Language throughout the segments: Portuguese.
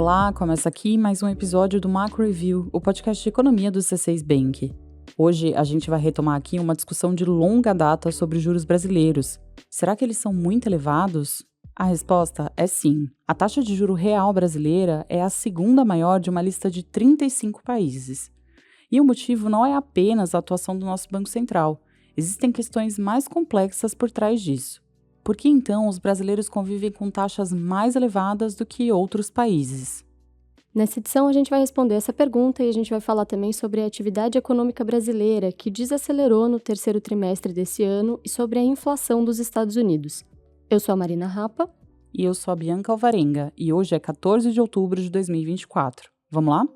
Olá, começa aqui mais um episódio do Macro Review, o podcast de economia do C6 Bank. Hoje a gente vai retomar aqui uma discussão de longa data sobre os juros brasileiros. Será que eles são muito elevados? A resposta é sim. A taxa de juro real brasileira é a segunda maior de uma lista de 35 países. E o motivo não é apenas a atuação do nosso Banco Central. Existem questões mais complexas por trás disso. Por que então os brasileiros convivem com taxas mais elevadas do que outros países? Nessa edição a gente vai responder essa pergunta e a gente vai falar também sobre a atividade econômica brasileira, que desacelerou no terceiro trimestre desse ano, e sobre a inflação dos Estados Unidos. Eu sou a Marina Rapa. E eu sou a Bianca Alvarenga, e hoje é 14 de outubro de 2024. Vamos lá?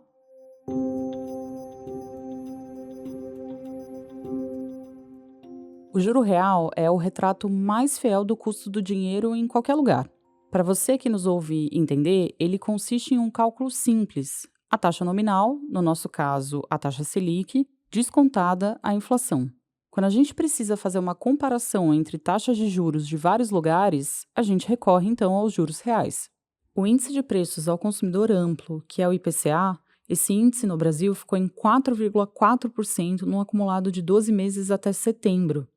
O juro real é o retrato mais fiel do custo do dinheiro em qualquer lugar. Para você que nos ouve entender, ele consiste em um cálculo simples. A taxa nominal, no nosso caso, a taxa Selic, descontada a inflação. Quando a gente precisa fazer uma comparação entre taxas de juros de vários lugares, a gente recorre então aos juros reais. O índice de preços ao consumidor amplo, que é o IPCA, esse índice no Brasil ficou em 4,4% no acumulado de 12 meses até setembro.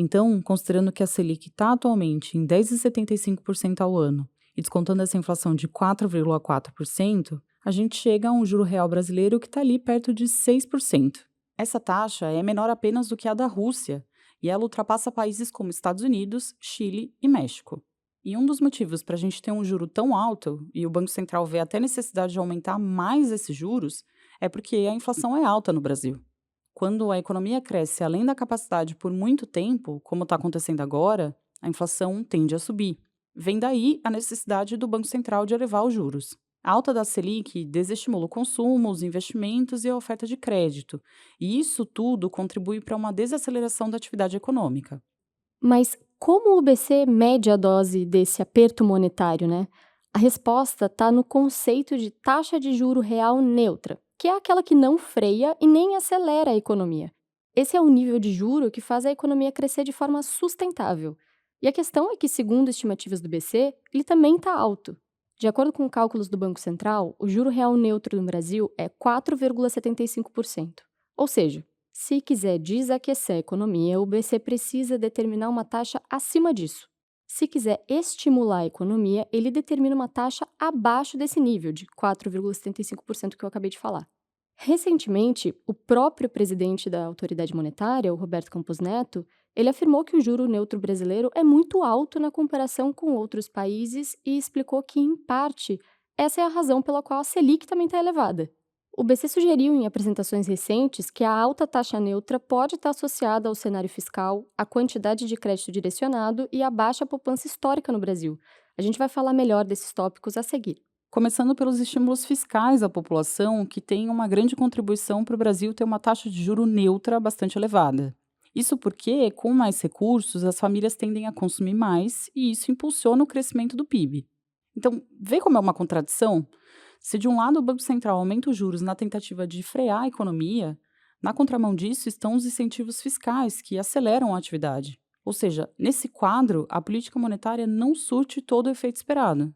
Então, considerando que a Selic está atualmente em 10,75% ao ano e descontando essa inflação de 4,4%, a gente chega a um juro real brasileiro que está ali perto de 6%. Essa taxa é menor apenas do que a da Rússia e ela ultrapassa países como Estados Unidos, Chile e México. E um dos motivos para a gente ter um juro tão alto, e o Banco Central vê até necessidade de aumentar mais esses juros, é porque a inflação é alta no Brasil. Quando a economia cresce além da capacidade por muito tempo, como está acontecendo agora, a inflação tende a subir. Vem daí a necessidade do Banco Central de elevar os juros. A alta da Selic desestimula o consumo, os investimentos e a oferta de crédito. E isso tudo contribui para uma desaceleração da atividade econômica. Mas como o BC mede a dose desse aperto monetário, né? A resposta está no conceito de taxa de juro real neutra, que é aquela que não freia e nem acelera a economia. Esse é o nível de juro que faz a economia crescer de forma sustentável. E a questão é que, segundo estimativas do BC, ele também está alto. De acordo com cálculos do Banco Central, o juro real neutro no Brasil é 4,75%. Ou seja, se quiser desaquecer a economia, o BC precisa determinar uma taxa acima disso. Se quiser estimular a economia, ele determina uma taxa abaixo desse nível, de 4,75% que eu acabei de falar. Recentemente, o próprio presidente da autoridade monetária, o Roberto Campos Neto, ele afirmou que o juro neutro brasileiro é muito alto na comparação com outros países e explicou que, em parte, essa é a razão pela qual a Selic também está elevada. O BC sugeriu em apresentações recentes que a alta taxa neutra pode estar associada ao cenário fiscal, à quantidade de crédito direcionado e à baixa poupança histórica no Brasil. A gente vai falar melhor desses tópicos a seguir. Começando pelos estímulos fiscais à população, que tem uma grande contribuição para o Brasil ter uma taxa de juro neutra bastante elevada. Isso porque, com mais recursos, as famílias tendem a consumir mais e isso impulsiona o crescimento do PIB. Então, vê como é uma contradição? Se de um lado o Banco Central aumenta os juros na tentativa de frear a economia, na contramão disso estão os incentivos fiscais que aceleram a atividade. Ou seja, nesse quadro, a política monetária não surte todo o efeito esperado.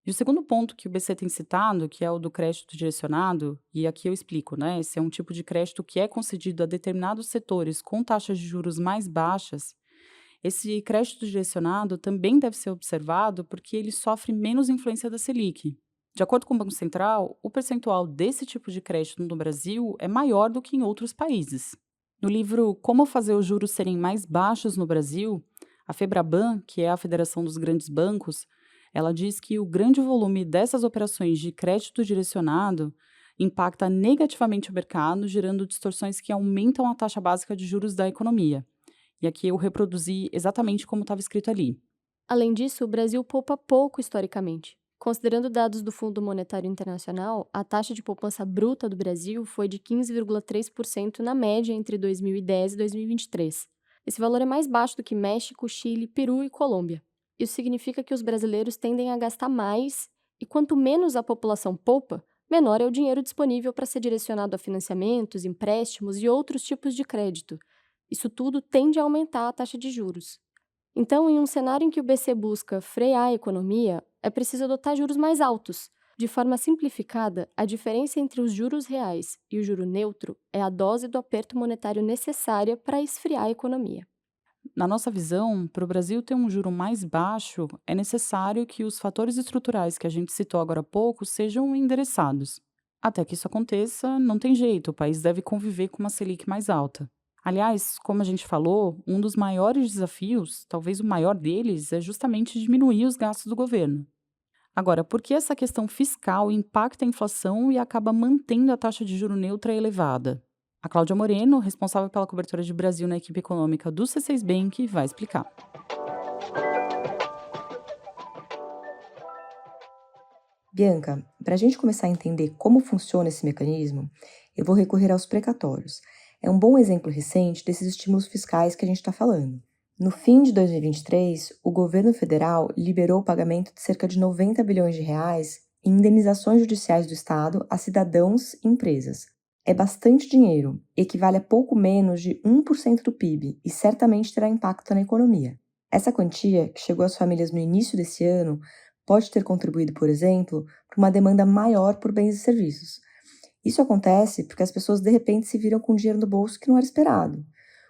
E o segundo ponto que o BC tem citado, que é o do crédito direcionado, e aqui eu explico, né? Esse é um tipo de crédito que é concedido a determinados setores com taxas de juros mais baixas. Esse crédito direcionado também deve ser observado porque ele sofre menos influência da Selic. De acordo com o Banco Central, o percentual desse tipo de crédito no Brasil é maior do que em outros países. No livro Como Fazer os Juros Serem Mais Baixos no Brasil, a Febraban, que é a Federação dos Grandes Bancos, ela diz que o grande volume dessas operações de crédito direcionado impacta negativamente o mercado, gerando distorções que aumentam a taxa básica de juros da economia. E aqui eu reproduzi exatamente como estava escrito ali. Além disso, o Brasil poupa pouco historicamente. Considerando dados do Fundo Monetário Internacional, a taxa de poupança bruta do Brasil foi de 15,3% na média entre 2010 e 2023. Esse valor é mais baixo do que México, Chile, Peru e Colômbia. Isso significa que os brasileiros tendem a gastar mais e quanto menos a população poupa, menor é o dinheiro disponível para ser direcionado a financiamentos, empréstimos e outros tipos de crédito. Isso tudo tende a aumentar a taxa de juros. Então, em um cenário em que o BC busca frear a economia, é preciso adotar juros mais altos. De forma simplificada, a diferença entre os juros reais e o juro neutro é a dose do aperto monetário necessária para esfriar a economia. Na nossa visão, para o Brasil ter um juro mais baixo, é necessário que os fatores estruturais que a gente citou agora há pouco sejam endereçados. Até que isso aconteça, não tem jeito, o país deve conviver com uma Selic mais alta. Aliás, como a gente falou, um dos maiores desafios, talvez o maior deles, é justamente diminuir os gastos do governo. Agora, por que essa questão fiscal impacta a inflação e acaba mantendo a taxa de juro neutra elevada? A Cláudia Moreno, responsável pela cobertura de Brasil na equipe econômica do C6 Bank, vai explicar. Bianca, para a gente começar a entender como funciona esse mecanismo, eu vou recorrer aos precatórios. É um bom exemplo recente desses estímulos fiscais que a gente está falando. No fim de 2023, o governo federal liberou o pagamento de cerca de 90 bilhões de reais em indenizações judiciais do Estado a cidadãos e empresas. É bastante dinheiro, equivale a pouco menos de 1% do PIB e certamente terá impacto na economia. Essa quantia, que chegou às famílias no início desse ano, pode ter contribuído, por exemplo, para uma demanda maior por bens e serviços. Isso acontece porque as pessoas de repente se viram com dinheiro no bolso que não era esperado.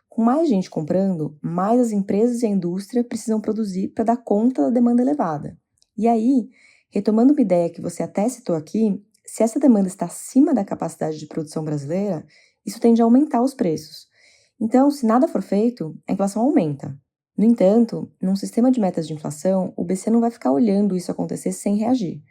Com mais gente comprando, mais as empresas e a indústria precisam produzir para dar conta da demanda elevada. E aí, retomando uma ideia que você até citou aqui, se essa demanda está acima da capacidade de produção brasileira, isso tende a aumentar os preços. Então, se nada for feito, a inflação aumenta. No entanto, num sistema de metas de inflação, o BC não vai ficar olhando isso acontecer sem reagir.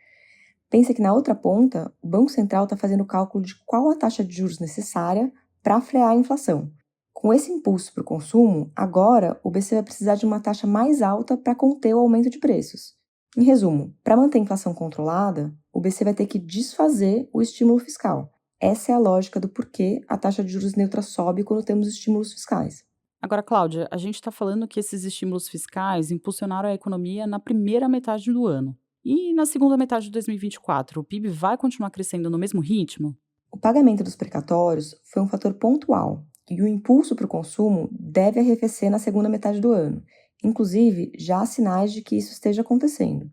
Pensa que na outra ponta, o Banco Central está fazendo o cálculo de qual a taxa de juros necessária para frear a inflação. Com esse impulso para o consumo, agora o BC vai precisar de uma taxa mais alta para conter o aumento de preços. Em resumo, para manter a inflação controlada, o BC vai ter que desfazer o estímulo fiscal. Essa é a lógica do porquê a taxa de juros neutra sobe quando temos estímulos fiscais. Agora, Cláudia, a gente está falando que esses estímulos fiscais impulsionaram a economia na primeira metade do ano. E na segunda metade de 2024, o PIB vai continuar crescendo no mesmo ritmo? O pagamento dos precatórios foi um fator pontual e o impulso para o consumo deve arrefecer na segunda metade do ano. Inclusive, já há sinais de que isso esteja acontecendo.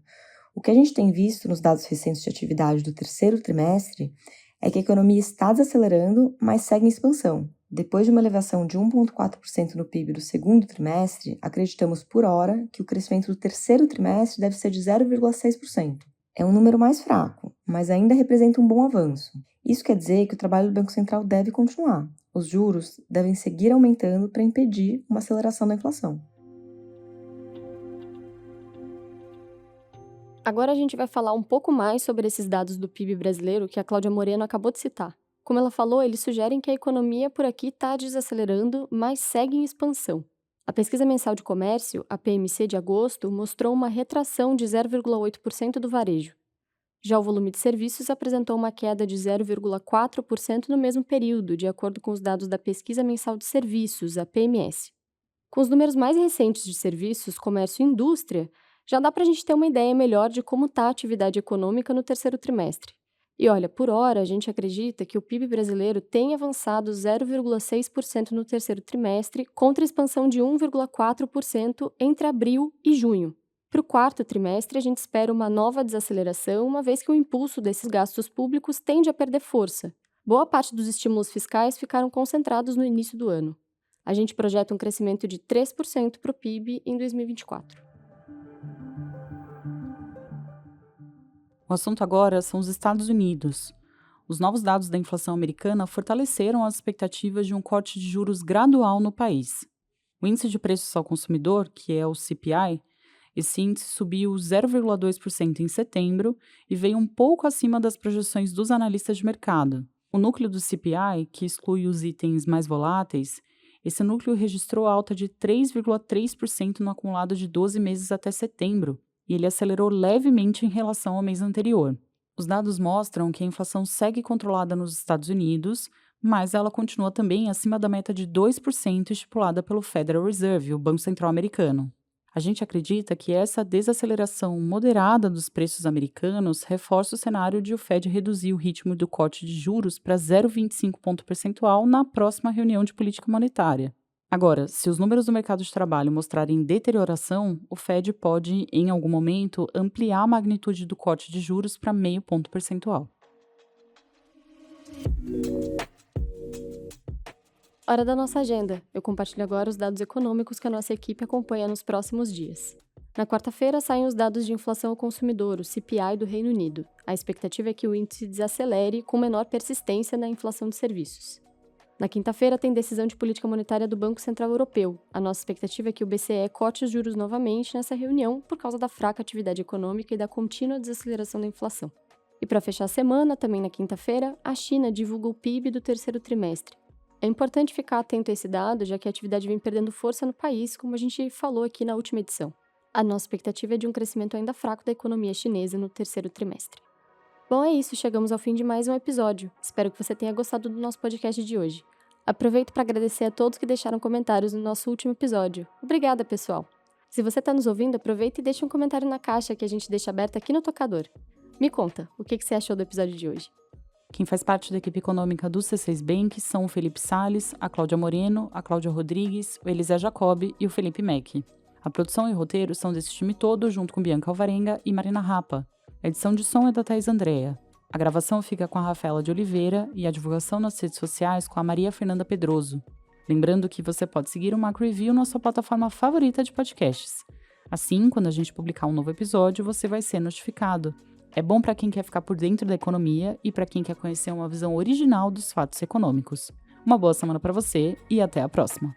O que a gente tem visto nos dados recentes de atividade do terceiro trimestre é que a economia está desacelerando, mas segue em expansão. Depois de uma elevação de 1,4% no PIB do segundo trimestre, acreditamos por hora que o crescimento do terceiro trimestre deve ser de 0,6%. É um número mais fraco, mas ainda representa um bom avanço. Isso quer dizer que o trabalho do Banco Central deve continuar. Os juros devem seguir aumentando para impedir uma aceleração da inflação. Agora a gente vai falar um pouco mais sobre esses dados do PIB brasileiro que a Cláudia Moreno acabou de citar. Como ela falou, eles sugerem que a economia por aqui está desacelerando, mas segue em expansão. A pesquisa mensal de comércio, a PMC de agosto, mostrou uma retração de 0,8% do varejo. Já o volume de serviços apresentou uma queda de 0,4% no mesmo período, de acordo com os dados da Pesquisa Mensal de Serviços, a PMS. Com os números mais recentes de serviços, comércio e indústria, já dá para a gente ter uma ideia melhor de como está a atividade econômica no terceiro trimestre. E olha, por hora, a gente acredita que o PIB brasileiro tem avançado 0,6% no terceiro trimestre, contra a expansão de 1,4% entre abril e junho. Para o quarto trimestre, a gente espera uma nova desaceleração, uma vez que o impulso desses gastos públicos tende a perder força. Boa parte dos estímulos fiscais ficaram concentrados no início do ano. A gente projeta um crescimento de 3% para o PIB em 2024. O assunto agora são os Estados Unidos. Os novos dados da inflação americana fortaleceram as expectativas de um corte de juros gradual no país. O índice de preços ao consumidor, que é o CPI, esse índice subiu 0,2% em setembro e veio um pouco acima das projeções dos analistas de mercado. O núcleo do CPI, que exclui os itens mais voláteis, esse núcleo registrou alta de 3,3% no acumulado de 12 meses até setembro, e ele acelerou levemente em relação ao mês anterior. Os dados mostram que a inflação segue controlada nos Estados Unidos, mas ela continua também acima da meta de 2% estipulada pelo Federal Reserve, o Banco Central americano. A gente acredita que essa desaceleração moderada dos preços americanos reforça o cenário de o Fed reduzir o ritmo do corte de juros para 0,25 ponto percentual na próxima reunião de política monetária. Agora, se os números do mercado de trabalho mostrarem deterioração, o Fed pode, em algum momento, ampliar a magnitude do corte de juros para 0,5 ponto percentual. Hora da nossa agenda. Eu compartilho agora os dados econômicos que a nossa equipe acompanha nos próximos dias. Na quarta-feira, saem os dados de inflação ao consumidor, o CPI do Reino Unido. A expectativa é que o índice desacelere com menor persistência na inflação de serviços. Na quinta-feira, tem decisão de política monetária do Banco Central Europeu. A nossa expectativa é que o BCE corte os juros novamente nessa reunião por causa da fraca atividade econômica e da contínua desaceleração da inflação. E para fechar a semana, também na quinta-feira, a China divulga o PIB do terceiro trimestre. É importante ficar atento a esse dado, já que a atividade vem perdendo força no país, como a gente falou aqui na última edição. A nossa expectativa é de um crescimento ainda fraco da economia chinesa no terceiro trimestre. Bom, é isso, chegamos ao fim de mais um episódio. Espero que você tenha gostado do nosso podcast de hoje. Aproveito para agradecer a todos que deixaram comentários no nosso último episódio. Obrigada, pessoal! Se você está nos ouvindo, aproveita e deixa um comentário na caixa que a gente deixa aberta aqui no tocador. Me conta, o que você achou do episódio de hoje? Quem faz parte da equipe econômica do C6 Bank são o Felipe Salles, a Cláudia Moreno, a Cláudia Rodrigues, o Elisé Jacob e o Felipe Mack. A produção e roteiro são desse time todo, junto com Bianca Alvarenga e Marina Rapa. A edição de som é da Thaís Andrea. A gravação fica com a Rafaela de Oliveira e a divulgação nas redes sociais com a Maria Fernanda Pedroso. Lembrando que você pode seguir o Macro Review na sua plataforma favorita de podcasts. Assim, quando a gente publicar um novo episódio, você vai ser notificado. É bom para quem quer ficar por dentro da economia e para quem quer conhecer uma visão original dos fatos econômicos. Uma boa semana para você e até a próxima!